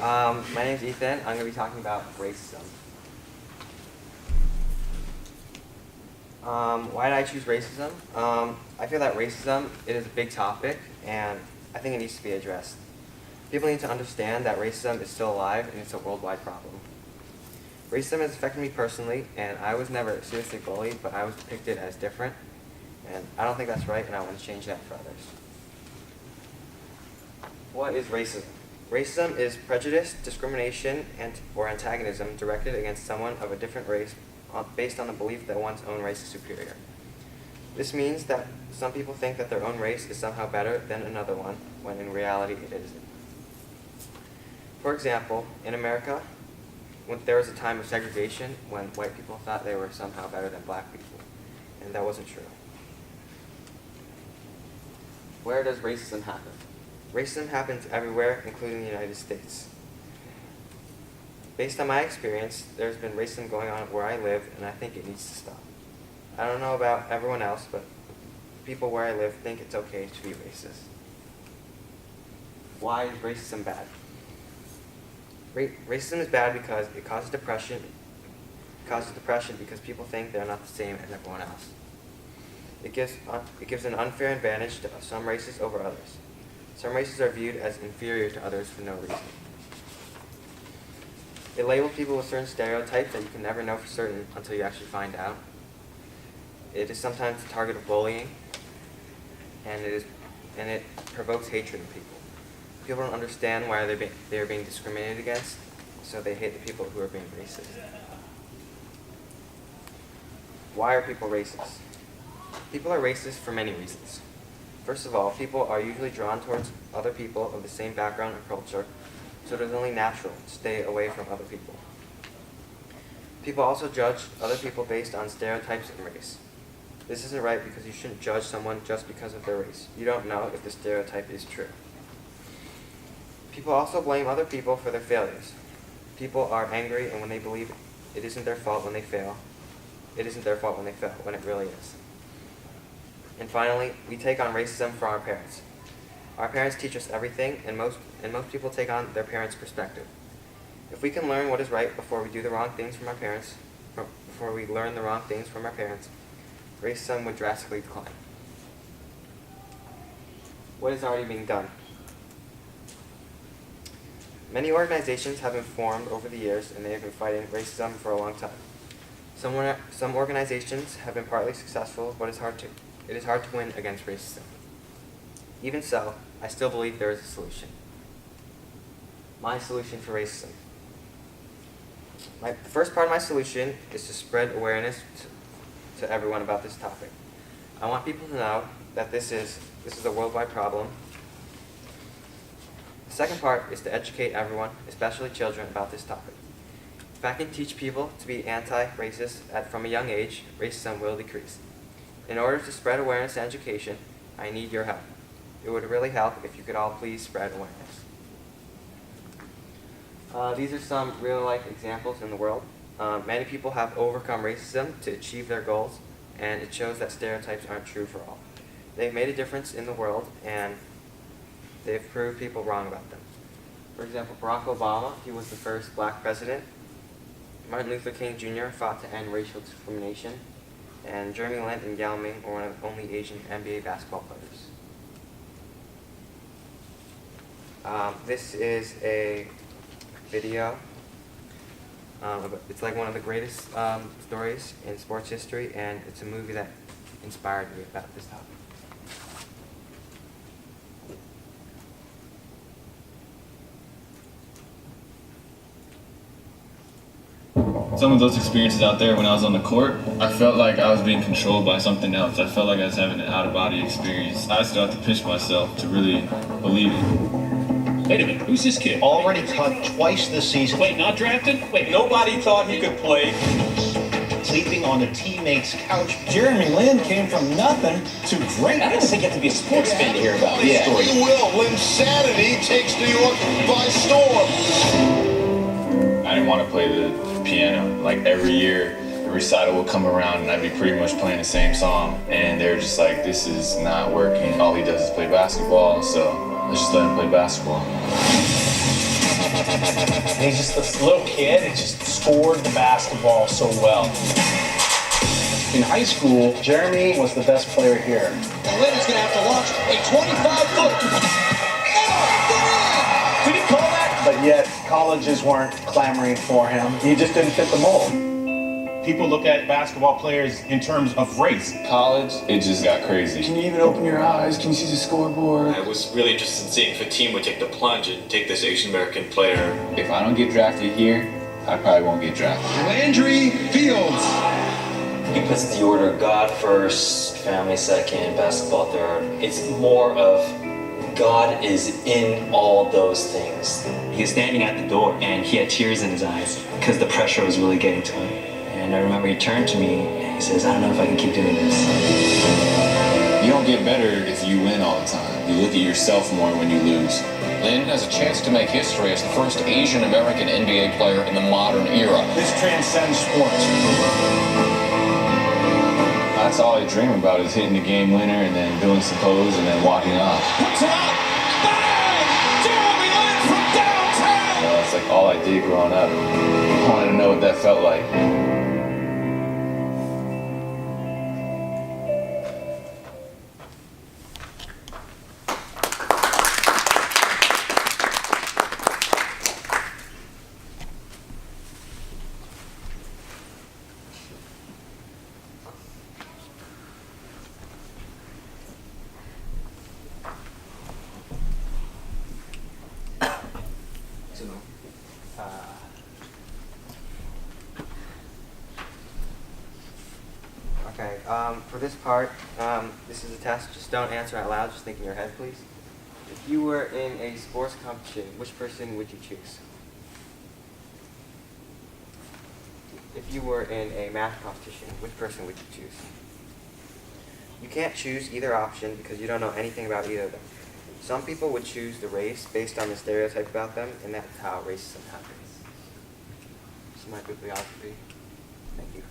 My name's Ethan. I'm going to be talking about racism. Why did I choose racism? I feel that racism is a big topic, and I think it needs to be addressed. People need to understand that racism is still alive, and it's a worldwide problem. Racism has affected me personally, and I was never seriously bullied, but I was depicted as different, and I don't think that's right, and I want to change that for others. What is racism? Racism is prejudice, discrimination, or antagonism directed against someone of a different race based on the belief that one's own race is superior. This means that some people think that their own race is somehow better than another one, when in reality it isn't. For example, in America, there was a time of segregation when white people thought they were somehow better than black people, and that wasn't true. Where does racism happen? Racism happens everywhere, including the United States. Based on my experience, there's been racism going on where I live, and I think it needs to stop. I don't know about everyone else, but people where I live think it's okay to be racist. Why is racism bad? Racism is bad because it causes depression. It causes depression because people think they're not the same as everyone else. It gives an unfair advantage to some races over others. Some races are viewed as inferior to others for no reason. It labels people with certain stereotypes that you can never know for certain until you actually find out. It is sometimes the target of bullying, and it provokes hatred in people. People don't understand why they're being discriminated against, so they hate the people who are being racist. Why are people racist? People are racist for many reasons. First of all, people are usually drawn towards other people of the same background or culture, so it is only natural to stay away from other people. People also judge other people based on stereotypes and race. This isn't right because you shouldn't judge someone just because of their race. You don't know if the stereotype is true. People also blame other people for their failures. People are angry, and when they believe it isn't their fault when they fail, it isn't their fault when they fail, when it really is. And finally, we take on racism from our parents. Our parents teach us everything, and most people take on their parents' perspective. If we can learn what is right before we do the wrong things from our parents, before we learn the wrong things from our parents, racism would drastically decline. What is already being done? Many organizations have been formed over the years, and they have been fighting racism for a long time. Some organizations have been partly successful, but it is hard to win against racism. Even so, I still believe there is a solution. My solution for racism. The first part of my solution is to spread awareness to everyone about this topic. I want people to know that this is a worldwide problem. The second part is to educate everyone, especially children, about this topic. If I can teach people to be anti-racist from a young age, racism will decrease. In order to spread awareness and education, I need your help. It would really help if you could all please spread awareness. These are some real-life examples in the world. Many people have overcome racism to achieve their goals, and it shows that stereotypes aren't true for all. They've made a difference in the world, and they've proved people wrong about them. For example, Barack Obama, he was the first black president. Martin Luther King Jr. fought to end racial discrimination. And Jeremy Lin and Yao Ming were one of the only Asian NBA basketball players. This is a video. It's like one of the greatest stories in sports history, and it's a movie that inspired me about this topic. Some of those experiences out there when I was on the court, I felt like I was being controlled by something else. I felt like I was having an out-of-body experience. I still have to push myself to really believe it. Wait a minute, who's this kid? Already cut twice this season. Wait, not drafted? Wait, nobody thought he could play. Sleeping on a teammate's couch. Jeremy Lin came from nothing to great. I don't think you have to be a sports fan to hear about this story. You will. Linsanity takes New York by storm. I didn't want to play the piano. Like every year, the recital would come around and I'd be pretty much playing the same song. And they were just like, this is not working. All he does is play basketball, so let's just let him play basketball. And he's just this little kid and just scored the basketball so well. In high school, Jeremy was the best player here. And Leonard's going to have to launch a 25-foot. Did he call that? But yet, colleges weren't clamoring for him. He just didn't fit the mold. People look at basketball players in terms of race. College, it just got crazy. Can you even open your eyes? Can you see the scoreboard? I was really interested in seeing if a team would take the plunge and take this Asian American player. If I don't get drafted here, I probably won't get drafted. Landry Fields. He puts the order God first, family second, basketball third. It's more of God is in all those things. He was standing at the door and he had tears in his eyes because the pressure was really getting to him. And I remember he turned to me and he says, I don't know if I can keep doing this. You don't get better if you win all the time. You look at yourself more when you lose. Lynn has a chance to make history as the first Asian American NBA player in the modern era. This transcends sports. That's all I dream about is hitting the game winner and then doing some pose and then walking off. Puts it up. Bang! Jeremy Lin from downtown. You know, it's like all I did growing up. I wanted to know what that felt like. Okay, for this part, this is a test. Just don't answer out loud. Just think in your head, please. If you were in a sports competition, which person would you choose? If you were in a math competition, which person would you choose? You can't choose either option because you don't know anything about either of them. Some people would choose the race based on the stereotype about them, and that's how racism happens. This is my bibliography. Thank you.